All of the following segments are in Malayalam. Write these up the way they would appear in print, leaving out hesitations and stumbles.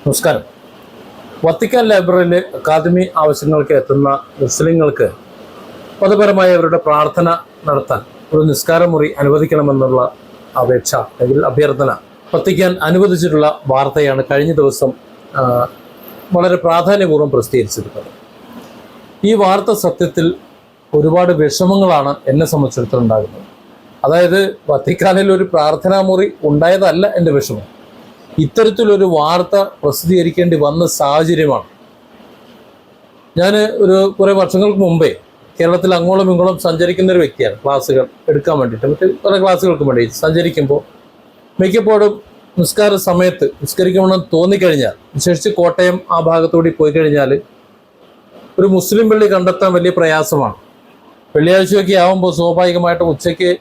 നമസ്കാരം. വത്തിക്കാൻ ലൈബ്രറിയിൽ അക്കാദമി ആവശ്യങ്ങൾക്ക് എത്തുന്ന മുസ്ലിങ്ങൾക്ക് മതപരമായ അവരുടെ പ്രാർത്ഥന നടത്താൻ ഒരു നിസ്കാര മുറി അനുവദിക്കണമെന്നുള്ള അപേക്ഷ അല്ലെങ്കിൽ അഭ്യർത്ഥന വത്തിക്കാൻ അനുവദിച്ചിട്ടുള്ള വാർത്തയാണ് കഴിഞ്ഞ ദിവസം വളരെ പ്രാധാന്യപൂർവ്വം പ്രസിദ്ധീകരിച്ചിട്ടുള്ളത്. ഈ വാർത്ത സത്യത്തിൽ ഒരുപാട് വിഷമങ്ങളാണ് എന്നെ സംബന്ധിച്ചിടത്തോളം ഉണ്ടാകുന്നത്. അതായത് വത്തിക്കാനിൽ ഒരു പ്രാർത്ഥനാ മുറി ഉണ്ടായതല്ല എൻ്റെ വിഷമം, ഇത്തരത്തിലൊരു വാർത്ത പ്രസിദ്ധീകരിക്കേണ്ടി വന്ന സാഹചര്യമാണ്. ഞാൻ കുറേ വർഷങ്ങൾക്ക് മുമ്പേ കേരളത്തിൽ അങ്ങോളം ഇങ്ങോളം സഞ്ചരിക്കുന്ന ഒരു വ്യക്തിയാണ്. ക്ലാസ്സുകൾ എടുക്കാൻ വേണ്ടിയിട്ട് മറ്റ് പല ക്ലാസ്സുകൾക്ക് വേണ്ടി സഞ്ചരിക്കുമ്പോൾ മിക്കപ്പോഴും നിസ്കാര സമയത്ത് നിസ്കരിക്കണമെന്ന് തോന്നിക്കഴിഞ്ഞാൽ, വിശേഷിച്ച് കോട്ടയം ആ ഭാഗത്തുകൂടി പോയി കഴിഞ്ഞാൽ ഒരു മുസ്ലിം പള്ളി കണ്ടെത്താൻ വലിയ പ്രയാസമാണ്. വെള്ളിയാഴ്ചയൊക്കെ ആകുമ്പോൾ സ്വാഭാവികമായിട്ടും ഉച്ചയ്ക്ക്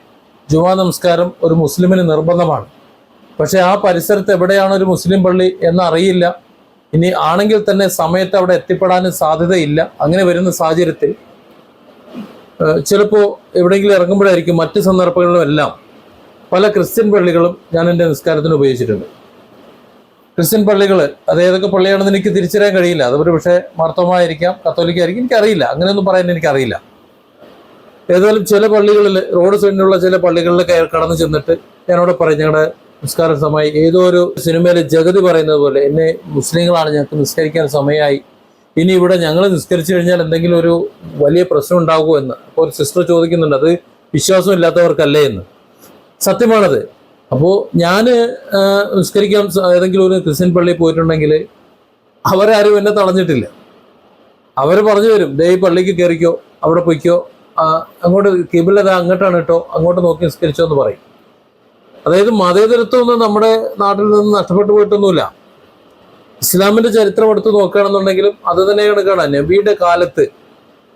ജുമാ നമസ്കാരം ഒരു മുസ്ലിമിന് നിർബന്ധമാണ്. പക്ഷേ ആ പരിസരത്ത് എവിടെയാണ് ഒരു മുസ്ലിം പള്ളി എന്നറിയില്ല. ഇനി ആണെങ്കിൽ തന്നെ സമയത്ത് അവിടെ എത്തിപ്പെടാനും സാധ്യതയില്ല. അങ്ങനെ വരുന്ന സാഹചര്യത്തിൽ ചിലപ്പോൾ എവിടെയെങ്കിലും ഇറങ്ങുമ്പോഴായിരിക്കും മറ്റ് സന്ദർഭങ്ങളിലും എല്ലാം പല ക്രിസ്ത്യൻ പള്ളികളും ഞാൻ എൻ്റെ നിസ്കാരത്തിന് ഉപയോഗിച്ചിട്ടുണ്ട്. ക്രിസ്ത്യൻ പള്ളികൾ അത് ഏതൊക്കെ പള്ളിയാണെന്ന് എനിക്ക് തിരിച്ചറിയാൻ കഴിയില്ല. അതൊരു പക്ഷേ മാർത്തോമായിരിക്കാം, കത്തോലിക്കായിരിക്കും, എനിക്കറിയില്ല. അങ്ങനെയൊന്നും പറയാൻ എനിക്കറിയില്ല. ഏതായാലും ചില പള്ളികളിൽ, റോഡ് സൈഡിലുള്ള ചില പള്ളികളിൽ കടന്നു ചെന്നിട്ട് ഞാനവിടെ പറയും, ഞങ്ങളുടെ നിസ്കാര സമയം ഏതോ ഒരു സിനിമയിൽ ജഗതി പറയുന്നത് പോലെ എന്നെ മുസ്ലിങ്ങളാണ്, ഞങ്ങൾക്ക് നിസ്കരിക്കാൻ സമയമായി, ഇനി ഇവിടെ ഞങ്ങൾ നിസ്കരിച്ചു കഴിഞ്ഞാൽ എന്തെങ്കിലും ഒരു വലിയ പ്രശ്നം ഉണ്ടാകുമോ എന്ന്. അപ്പോൾ ഒരു സിസ്റ്റർ ചോദിക്കുന്നുണ്ട്, അത് വിശ്വാസം ഇല്ലാത്തവർക്കല്ലേ എന്ന്. സത്യമാണത്. അപ്പോൾ ഞാൻ നിസ്കരിക്കാൻ ഏതെങ്കിലും ഒരു ക്രിസ്ത്യൻ പള്ളിയിൽ പോയിട്ടുണ്ടെങ്കിൽ അവരാരും എന്നെ തടഞ്ഞിട്ടില്ല. അവർ പറഞ്ഞു തരും, ദേ ഈ പള്ളിക്ക് കയറിക്കോ, അവിടെ പൊയ്ക്കോ, അങ്ങോട്ട് കിബിലത അങ്ങോട്ടാണ് കേട്ടോ, അങ്ങോട്ട് നോക്കി നിസ്കരിച്ചോ എന്ന് പറയും. അതായത് മതേതരത്വമൊന്നും നമ്മുടെ നാട്ടിൽ നിന്ന് നഷ്ടപ്പെട്ടു പോയിട്ടൊന്നുമില്ല. ഇസ്ലാമിൻ്റെ ചരിത്രം എടുത്ത് നോക്കുകയാണെന്നുണ്ടെങ്കിലും അത് തന്നെയാണ് കാണാൻ. നബിയുടെ കാലത്ത്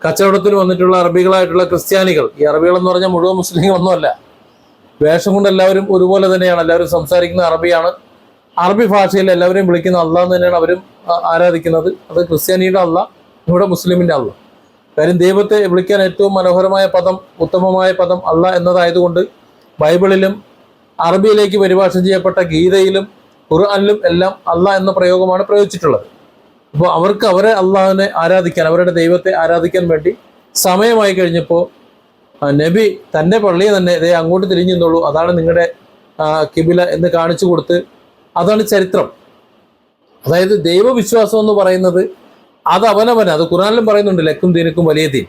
കച്ചവടത്തിന് വന്നിട്ടുള്ള അറബികളായിട്ടുള്ള ക്രിസ്ത്യാനികൾ, ഈ അറബികളെന്ന് പറഞ്ഞാൽ മുഴുവൻ മുസ്ലിങ്ങളൊന്നുമല്ല, വേഷം കൊണ്ട് എല്ലാവരും ഒരുപോലെ തന്നെയാണ്, എല്ലാവരും സംസാരിക്കുന്ന അറബിയാണ്. അറബി ഭാഷയിൽ എല്ലാവരെയും വിളിക്കുന്ന അള്ളാഹ് എന്ന് തന്നെയാണ് അവരും ആരാധിക്കുന്നത്. അത് ക്രിസ്ത്യാനിയുടെ അല്ല, ഇവിടെ മുസ്ലിമിൻ്റെ അല്ല. കാര്യം ദൈവത്തെ വിളിക്കാൻ ഏറ്റവും മനോഹരമായ പദം, ഉത്തമമായ പദം അള്ളാഹ് എന്നതായതുകൊണ്ട് ബൈബിളിലും അറബിയിലേക്ക് പരിഭാഷ ചെയ്യപ്പെട്ട ഗീതയിലും ഖുർആനിലും എല്ലാം അള്ളാഹ് എന്ന പ്രയോഗമാണ് പ്രയോഗിച്ചിട്ടുള്ളത്. അപ്പോൾ അവർക്ക് അവരെ അള്ളാഹിനെ ആരാധിക്കാൻ, അവരുടെ ദൈവത്തെ ആരാധിക്കാൻ വേണ്ടി സമയമായി കഴിഞ്ഞപ്പോൾ നബി തൻ്റെ പള്ളിയെ തന്നെ ഇതേ അങ്ങോട്ട് തിരിഞ്ഞു നിന്നുള്ളൂ, അതാണ് നിങ്ങളുടെ കിബില എന്ന് കാണിച്ചു കൊടുത്ത്, അതാണ് ചരിത്രം. അതായത് ദൈവവിശ്വാസം എന്ന് പറയുന്നത് അത് അവനവന്, അത് ഖുർആനിലും പറയുന്നുണ്ട്, ലക്കും ദീനക്കും വലിയ ദീൻ.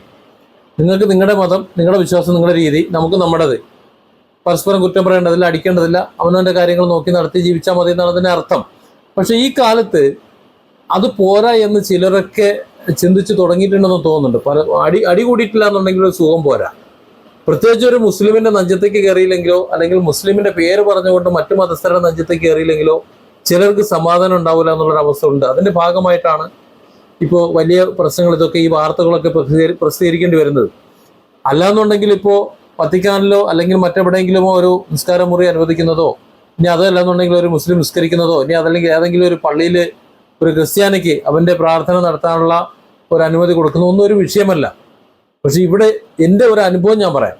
നിങ്ങൾക്ക് നിങ്ങളുടെ മതം, നിങ്ങളുടെ വിശ്വാസം, നിങ്ങളുടെ രീതി, നമുക്ക് നമ്മുടേത്. പരസ്പരം കുറ്റം പറയേണ്ടതില്ല, അടിക്കേണ്ടതില്ല, അവനവൻ്റെ കാര്യങ്ങൾ നോക്കി നടത്തി ജീവിച്ചാൽ മതി എന്നാണ് അതിൻ്റെ അർത്ഥം. പക്ഷേ ഈ കാലത്ത് അത് പോരാ എന്ന് ചിലരൊക്കെ ചിന്തിച്ച് തുടങ്ങിയിട്ടുണ്ടെന്ന് തോന്നുന്നുണ്ട്. അടി കൂടിയിട്ടില്ല എന്നുണ്ടെങ്കിൽ ഒരു സുഖം പോരാ. പ്രത്യേകിച്ച് ഒരു മുസ്ലിമിൻ്റെ നെഞ്ചത്തേക്ക് കയറിയില്ലെങ്കിലോ, അല്ലെങ്കിൽ മുസ്ലിമിൻ്റെ പേര് പറഞ്ഞുകൊണ്ട് മറ്റു മതസ്ഥരുടെ നെഞ്ചത്തേക്ക് കയറിയില്ലെങ്കിലോ ചിലർക്ക് സമാധാനം ഉണ്ടാവില്ല എന്നുള്ളൊരവസ്ഥ ഉണ്ട്. അതിൻ്റെ ഭാഗമായിട്ടാണ് ഇപ്പോൾ വലിയ പ്രശ്നങ്ങൾ, ഇതൊക്കെ ഈ വാർത്തകളൊക്കെ പ്രസിദ്ധീകരിക്കേണ്ടി വരുന്നത്. അല്ലാന്നുണ്ടെങ്കിൽ ഇപ്പോൾ വത്തിക്കാനിലോ അല്ലെങ്കിൽ മറ്റെവിടെയെങ്കിലുമോ ഒരു നിസ്കാര മുറി അനുവദിക്കുന്നതോ, ഇനി അതല്ലെന്നുണ്ടെങ്കിൽ ഒരു മുസ്ലിം നിസ്കരിക്കുന്നതോ, ഇനി അതല്ലെങ്കിൽ ഏതെങ്കിലും ഒരു പള്ളിയിൽ ഒരു ക്രിസ്ത്യാനിക്ക് അവൻ്റെ പ്രാർത്ഥന നടത്താനുള്ള ഒരു അനുമതി കൊടുക്കുന്നതോ ഒന്നും ഒരു വിഷയമല്ല. പക്ഷെ ഇവിടെ എൻ്റെ ഒരു അനുഭവം ഞാൻ പറയാം.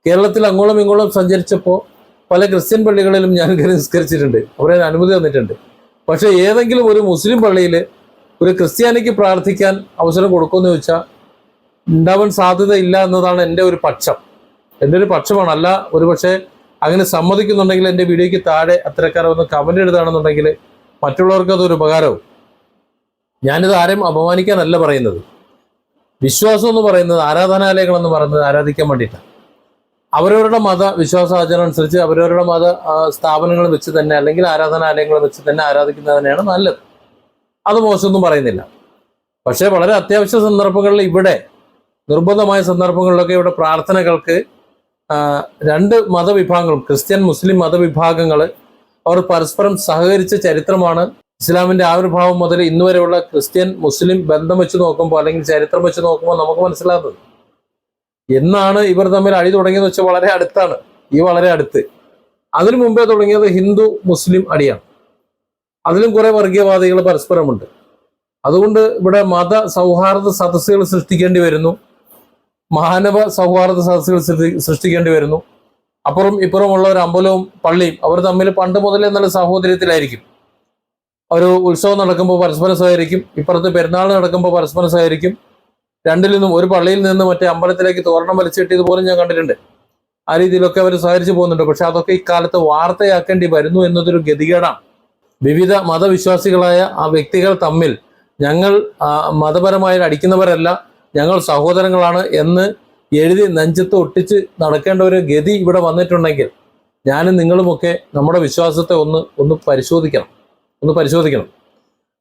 കേരളത്തിൽ അങ്ങോളം ഇങ്ങോളം സഞ്ചരിച്ചപ്പോൾ പല ക്രിസ്ത്യൻ പള്ളികളിലും ഞാൻ കയറി നിസ്കരിച്ചിട്ടുണ്ട്, അവരെ അനുമതി തന്നിട്ടുണ്ട്. പക്ഷേ ഏതെങ്കിലും ഒരു മുസ്ലിം പള്ളിയിൽ ഒരു ക്രിസ്ത്യാനിക്ക് പ്രാർത്ഥിക്കാൻ അവസരം കൊടുക്കുമെന്ന് ചോദിച്ചാൽ ഉണ്ടാവാൻ സാധ്യതയില്ല എന്നതാണ് എൻ്റെ ഒരു പക്ഷം. എൻ്റെ ഒരു പക്ഷമാണ്. അല്ല, ഒരു പക്ഷേ അങ്ങനെ സമ്മതിക്കുന്നുണ്ടെങ്കിൽ എൻ്റെ വീഡിയോയ്ക്ക് താഴെ അത്തരക്കാരെ ഒന്ന് കമൻ്റ് എഴുതുകയാണെന്നുണ്ടെങ്കിൽ മറ്റുള്ളവർക്ക് അതൊരു ഉപകാരവും. ഞാനിത് ആരെയും അപമാനിക്കാനല്ല പറയുന്നത്. വിശ്വാസം എന്ന് പറയുന്നത്, ആരാധനാലയങ്ങൾ എന്ന് പറയുന്നത് ആരാധിക്കാൻ വേണ്ടിയിട്ടാണ്. അവരവരുടെ മത വിശ്വാസാചരണം അനുസരിച്ച് അവരവരുടെ മത സ്ഥാപനങ്ങൾ വെച്ച് തന്നെ, അല്ലെങ്കിൽ ആരാധനാലയങ്ങൾ വെച്ച് തന്നെ ആരാധിക്കുന്നത് തന്നെയാണ് നല്ലത്. അത് മോശമൊന്നും പറയുന്നില്ല. പക്ഷേ വളരെ അത്യാവശ്യ സന്ദർഭങ്ങളിൽ, ഇവിടെ നിർബന്ധമായ സന്ദർഭങ്ങളിലൊക്കെ ഇവിടെ പ്രാർത്ഥനകൾക്ക് രണ്ട് മതവിഭാഗങ്ങളും, ക്രിസ്ത്യൻ മുസ്ലിം മതവിഭാഗങ്ങൾ, അവർ പരസ്പരം സഹകരിച്ച ചരിത്രമാണ്. ഇസ്ലാമിൻ്റെ ആവിർഭാവം മുതൽ ഇന്ന് വരെയുള്ള ക്രിസ്ത്യൻ മുസ്ലിം ബന്ധം വെച്ച് നോക്കുമ്പോൾ, അല്ലെങ്കിൽ ചരിത്രം വെച്ച് നോക്കുമ്പോൾ നമുക്ക് മനസ്സിലാകുന്നത്. എന്നാണ് ഇവർ തമ്മിൽ അടി തുടങ്ങിയെന്ന് വെച്ചാൽ വളരെ അടുത്താണ്. വളരെ അടുത്ത്. അതിനു മുമ്പേ തുടങ്ങിയത് ഹിന്ദു മുസ്ലിം അടിയാണ്. അതിലും കുറെ വർഗീയവാദികൾ പരസ്പരമുണ്ട്. അതുകൊണ്ട് ഇവിടെ മത സൗഹാർദ്ദ സദസ്സുകൾ സൃഷ്ടിക്കേണ്ടി വരുന്നു, മാനവ സൗഹാർദ്ദ സദസ്സുകൾ സൃഷ്ടിക്കേണ്ടി വരുന്നു. അപ്പുറം ഇപ്പുറമുള്ള ഒരു അമ്പലവും പള്ളിയും അവർ തമ്മിൽ പണ്ട് മുതലേ നല്ല സഹോദര്യത്തിലായിരിക്കും. ഒരു ഉത്സവം നടക്കുമ്പോൾ പരസ്പരം സഹകരിക്കും, ഇപ്പുറത്ത് പെരുന്നാൾ നടക്കുമ്പോൾ പരസ്പരം സഹകരിക്കും. രണ്ടിൽ നിന്നും ഒരു പള്ളിയിൽ നിന്ന് മറ്റേ അമ്പലത്തിലേക്ക് തോരണം വലിച്ചിട്ടിയത് പോലും ഞാൻ കണ്ടിട്ടുണ്ട്. ആ രീതിയിലൊക്കെ അവർ സഹകരിച്ചു പോകുന്നുണ്ട്. പക്ഷെ അതൊക്കെ ഇക്കാലത്ത് വാർത്തയാക്കേണ്ടി വരുന്നു എന്നതൊരു ഗതികേടാണ്. വിവിധ മതവിശ്വാസികളായ ആ വ്യക്തികൾ തമ്മിൽ ഞങ്ങൾ മതപരമായി അടിക്കുന്നവരല്ല, ഞങ്ങൾ സഹോദരങ്ങളാണ് എന്ന് എഴുതി നെഞ്ചത്ത് ഒട്ടിച്ച് നടക്കേണ്ട ഒരു ഗതി ഇവിടെ വന്നിട്ടുണ്ടെങ്കിൽ ഞാനും നിങ്ങളുമൊക്കെ നമ്മുടെ വിശ്വാസത്തെ ഒന്ന് പരിശോധിക്കണം.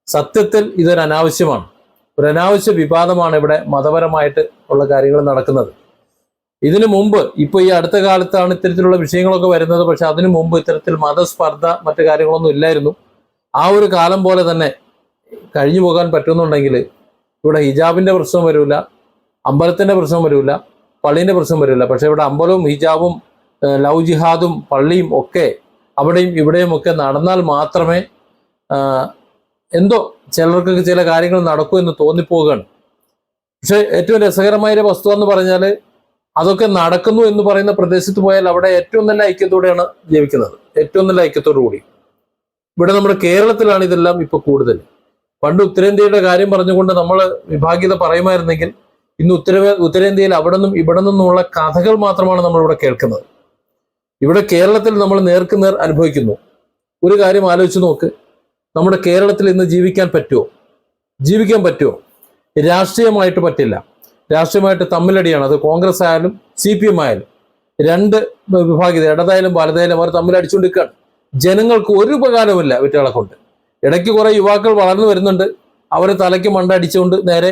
സത്യത്തിൽ ഇതൊരു അനാവശ്യമാണ്, ഒരു അനാവശ്യ വിവാദമാണ് ഇവിടെ മതപരമായിട്ട് ഉള്ള കാര്യങ്ങൾ നടക്കുന്നത്. ഇതിനു മുമ്പ്, ഇപ്പൊ ഈ അടുത്ത കാലത്താണ് ഇത്തരത്തിലുള്ള വിഷയങ്ങളൊക്കെ വരുന്നത്. പക്ഷെ അതിനു മുമ്പ് ഇത്തരത്തിൽ മതസ്പർദ്ധ മറ്റു കാര്യങ്ങളൊന്നും ഇല്ലായിരുന്നു. ആ ഒരു കാലം പോലെ തന്നെ കഴിഞ്ഞു പോകാൻ പറ്റുന്നുണ്ടെങ്കിൽ ഇവിടെ ഹിജാബിന്റെ പ്രശ്നം വരില്ല, അമ്പലത്തിന്റെ പ്രശ്നം വരില്ല, പള്ളീന്റെ പ്രശ്നം വരില്ല. പക്ഷെ ഇവിടെ അമ്പലവും ഹിജാബും ലവ് ജിഹാദും പള്ളിയും ഒക്കെ അവിടെയും ഇവിടെയും ഒക്കെ നടന്നാൽ മാത്രമേ എന്തോ ചിലർക്കൊക്കെ ചില കാര്യങ്ങൾ നടക്കൂ എന്ന് തോന്നിപ്പോവുകയാണ്. പക്ഷെ ഏറ്റവും രസകരമായ വസ്തുത എന്ന് പറഞ്ഞാൽ അതൊക്കെ നടക്കുന്നു എന്ന് പറയുന്ന പ്രദേശത്ത് പോയാൽ അവിടെ ഏറ്റവും നല്ല ഐക്യത്തോടെയാണ് ജീവിക്കുന്നത്, ഏറ്റവും നല്ല ഐക്യത്തോടു കൂടി. ഇവിടെ നമ്മുടെ കേരളത്തിലാണ് ഇതെല്ലാം ഇപ്പൊ കൂടുതൽ. പണ്ട് ഉത്തരേന്ത്യയുടെ കാര്യം പറഞ്ഞുകൊണ്ട് നമ്മൾ വിഭാഗീയത പറയുമായിരുന്നെങ്കിൽ ഇന്ന് ഉത്തരേന്ത്യയിൽ അവിടെ നിന്നും ഇവിടെ നിന്നുമുള്ള കഥകൾ മാത്രമാണ് നമ്മളിവിടെ കേൾക്കുന്നത്. ഇവിടെ കേരളത്തിൽ നമ്മൾ നേർക്കുനേർ അനുഭവിക്കുന്നു. ഒരു കാര്യം ആലോചിച്ച് നോക്ക്, നമ്മുടെ കേരളത്തിൽ ഇന്ന് ജീവിക്കാൻ പറ്റുമോ? രാഷ്ട്രീയമായിട്ട് പറ്റില്ല. രാഷ്ട്രീയമായിട്ട് തമ്മിലടിയാണ്. അത് കോൺഗ്രസ് ആയാലും CPM ആയാലും രണ്ട് വിഭാഗീയത, ഇടതായാലും വലതായാലും അവർ തമ്മിലടിച്ചുകൊണ്ടിരിക്കുകയാണ്. ജനങ്ങൾക്ക് ഒരു ഉപകാരമില്ല ഇവറ്റകളെ കൊണ്ട്. ഇടയ്ക്ക് കുറെ യുവാക്കൾ വളർന്നു വരുന്നുണ്ട്, അവരെ തലയ്ക്ക് മണ്ട അടിച്ചുകൊണ്ട് നേരെ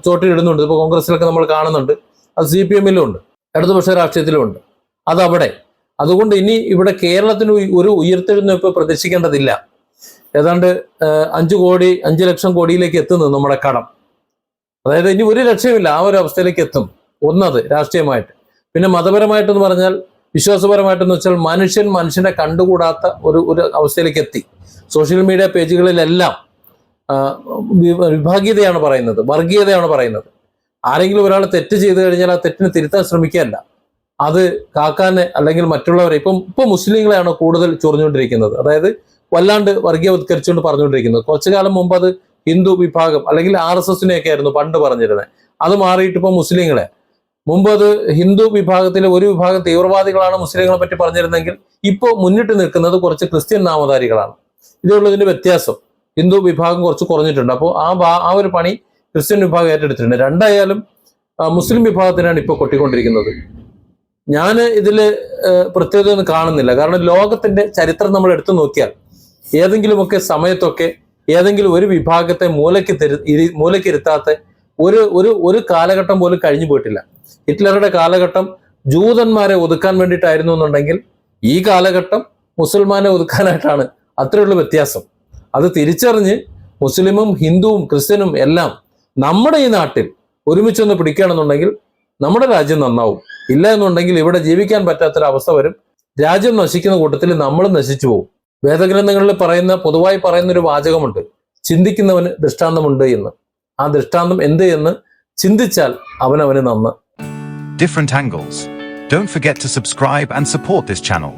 ചോട്ടിലിടുന്നുണ്ട്. ഇപ്പോൾ കോൺഗ്രസിലൊക്കെ നമ്മൾ കാണുന്നുണ്ട്, അത് CPM-ലും ഉണ്ട്, ഇടതുപക്ഷ രാഷ്ട്രീയത്തിലും ഉണ്ട്. അതവിടെ. അതുകൊണ്ട് ഇനി ഇവിടെ കേരളത്തിന് ഒരു ഉയർത്തെഴുന്നേൽപ്പ് പ്രതീക്ഷിക്കേണ്ടതില്ല. ഏതാണ്ട് 5 ലക്ഷം കോടിയിലേക്ക് എത്തുന്നു നമ്മുടെ കടം. അതായത് ഇനി ഒരു ലക്ഷ്യമില്ല, ആ ഒരു അവസ്ഥയിലേക്ക് എത്തും. ഒന്നത് രാഷ്ട്രീയമായിട്ട്. പിന്നെ മതപരമായിട്ടെന്ന് പറഞ്ഞാൽ, വിശ്വാസപരമായിട്ടെന്ന് വെച്ചാൽ മനുഷ്യനെ കണ്ടുകൂടാത്ത ഒരു അവസ്ഥയിലേക്ക് എത്തി. സോഷ്യൽ മീഡിയ പേജുകളിലെല്ലാം വിഭാഗീയതയാണ് പറയുന്നത്, വർഗീയതയാണ് പറയുന്നത്. ആരെങ്കിലും ഒരാൾ തെറ്റ് ചെയ്തു കഴിഞ്ഞാൽ ആ തെറ്റിനെ തിരുത്താൻ ശ്രമിക്കുകയല്ല, അത് കാക്കാനെ അല്ലെങ്കിൽ മറ്റുള്ളവരെ ഇപ്പൊ മുസ്ലിങ്ങളെയാണ് കൂടുതൽ ചൊറിഞ്ഞുകൊണ്ടിരിക്കുന്നത്. അതായത് വല്ലാണ്ട് വർഗീയവത്കരിച്ചുകൊണ്ട് പറഞ്ഞുകൊണ്ടിരിക്കുന്നത്. കുറച്ചു കാലം മുമ്പ് അത് ഹിന്ദു വിഭാഗം അല്ലെങ്കിൽ RSSനെയൊക്കെ ആയിരുന്നു പണ്ട് പറഞ്ഞിരുന്നത്. അത് മാറിയിട്ട് ഇപ്പൊ മുസ്ലിങ്ങളെ. മുമ്പ് അത് ഹിന്ദു വിഭാഗത്തിലെ ഒരു വിഭാഗം തീവ്രവാദികളാണ് മുസ്ലിങ്ങളെ പറ്റി പറഞ്ഞിരുന്നെങ്കിൽ ഇപ്പോൾ മുന്നിട്ട് നിൽക്കുന്നത് കുറച്ച് ക്രിസ്ത്യൻ നാമധാരികളാണ്. ഇതുള്ളതിന്റെ വ്യത്യാസം. ഹിന്ദു വിഭാഗം കുറച്ച് കുറഞ്ഞിട്ടുണ്ട്. അപ്പോൾ ആ ഒരു പണി ക്രിസ്ത്യൻ വിഭാഗം ഏറ്റെടുത്തിട്ടുണ്ട്. രണ്ടായാലും മുസ്ലിം വിഭാഗത്തിനാണ് ഇപ്പോൾ കൊട്ടിക്കൊണ്ടിരിക്കുന്നത്. ഞാൻ ഇതിൽ പ്രത്യേകത ഒന്നും കാണുന്നില്ല. കാരണം ലോകത്തിന്റെ ചരിത്രം നമ്മൾ എടുത്തു നോക്കിയാൽ ഏതെങ്കിലുമൊക്കെ സമയത്തൊക്കെ ഏതെങ്കിലും ഒരു വിഭാഗത്തെ മൂലക്കിരുത്താത്ത ഒരു കാലഘട്ടം പോലും കഴിഞ്ഞു പോയിട്ടില്ല. ഹിറ്റ്ലറുടെ കാലഘട്ടം ജൂതന്മാരെ ഒതുക്കാൻ വേണ്ടിയിട്ടായിരുന്നു എന്നുണ്ടെങ്കിൽ ഈ കാലഘട്ടം മുസൽമാനെ ഒതുക്കാനായിട്ടാണ്. അത്രയുള്ള വ്യത്യാസം. അത് തിരിച്ചറിഞ്ഞ് മുസ്ലിമും ഹിന്ദുവും ക്രിസ്ത്യനും എല്ലാം നമ്മുടെ ഈ നാട്ടിൽ ഒരുമിച്ചൊന്ന് പിടിക്കുകയാണെന്നുണ്ടെങ്കിൽ നമ്മുടെ രാജ്യം നന്നാവും. ഇല്ല എന്നുണ്ടെങ്കിൽ ഇവിടെ ജീവിക്കാൻ പറ്റാത്തൊരവസ്ഥ വരും. രാജ്യം നശിക്കുന്ന കൂട്ടത്തിൽ നമ്മളും നശിച്ചു പോകും. വേദഗ്രന്ഥങ്ങളിൽ പൊതുവായി പറയുന്ന ഒരു വാചകമുണ്ട്, ചിന്തിക്കുന്നവന് ദൃഷ്ടാന്തമുണ്ട് എന്ന്. ആ ദൃഷ്ടാന്തം എന്ത് എന്ന് ചിന്തിച്ചാൽ അവനവന് നന്ന്. Different angles. Don't forget to subscribe and support this channel.